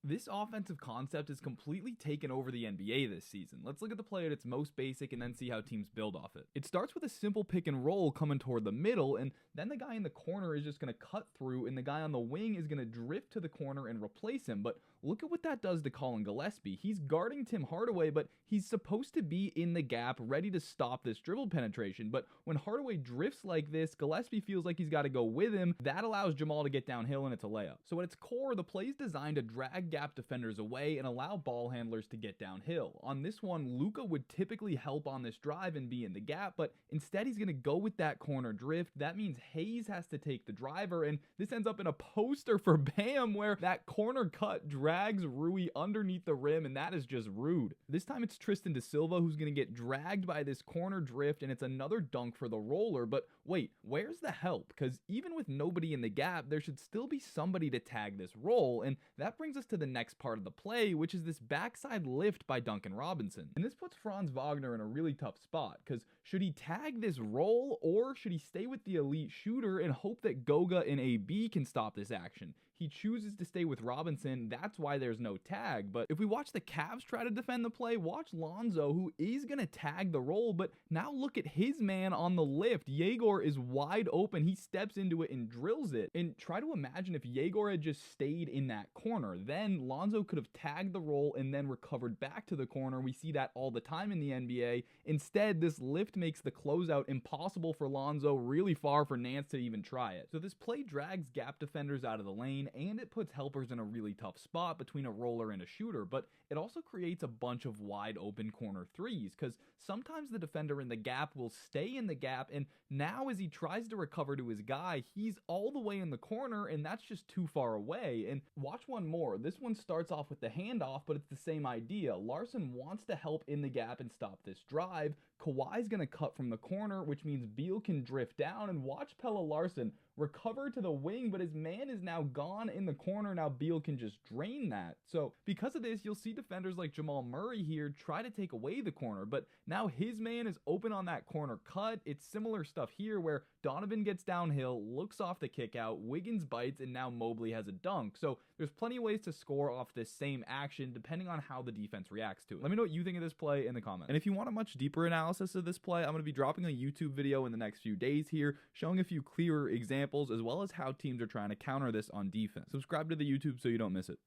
This offensive concept has completely taken over the NBA this season. Let's look at the play at its most basic and then see how teams build off it. It starts with a simple pick and roll coming toward the middle, and then the guy in the corner is just going to cut through, and the guy on the wing is going to drift to the corner and replace him. But look at what that does to Colin Gillespie. He's guarding Tim Hardaway, but he's supposed to be in the gap, ready to stop this dribble penetration. But when Hardaway drifts like this, Gillespie feels like he's got to go with him. That allows Jamal to get downhill, and it's a layup. So at its core, the play is designed to drag gap defenders away and allow ball handlers to get downhill. On this one, Luka would typically help on this drive and be in the gap, but instead he's going to go with that corner drift. That means Hayes has to take the driver, and this ends up in a poster for Bam where that corner cut drags Rui underneath the rim, and that is just rude. This time it's Tristan da Silva who's going to get dragged by this corner drift, and it's another dunk for the roller. But wait, where's the help? Because even with nobody in the gap, there should still be somebody to tag this roll, and that brings us to the next part of the play, which is this backside lift by Duncan Robinson. And this puts Franz Wagner in a really tough spot, because should he tag this roll, or should he stay with the elite shooter and hope that Goga and AB can stop this action? He chooses to stay with Robinson, that's why there's no tag. But if we watch the Cavs try to defend the play, watch Lonzo, who is going to tag the roll, but now look at his man on the lift. Yegor is wide open, he steps into it and drills it. And try to imagine if Yegor had just stayed in that corner, then Lonzo could have tagged the roll and then recovered back to the corner. We see that all the time in the NBA. Instead, this lift makes the closeout impossible for Lonzo, really far for Nance to even try it. So this play drags gap defenders out of the lane, and it puts helpers in a really tough spot between a roller and a shooter, but it also creates a bunch of wide open corner threes, because sometimes the defender in the gap will stay in the gap, and now as he tries to recover to his guy, he's all the way in the corner, and that's just too far away. And watch one more. This one starts off with the handoff, but it's the same idea. Larson wants to help in the gap and stop this drive. Kawhi's going to cut from the corner, which means Beal can drift down, and watch Pelle Larsson recover to the wing, but his man is now gone in the corner. Now Beal can just drain that. So because of this, you'll see defenders like Jamal Murray here try to take away the corner, but now his man is open on that corner cut. It's similar stuff here where Donovan gets downhill, looks off the kick out, Wiggins bites, and now Mobley has a dunk. So there's plenty of ways to score off this same action depending on how the defense reacts to it. Let me know what you think of this play in the comments. And if you want a much deeper analysis of this play, I'm going to be dropping a YouTube video in the next few days here showing a few clearer examples as well as how teams are trying to counter this on defense. Subscribe to the YouTube so you don't miss it.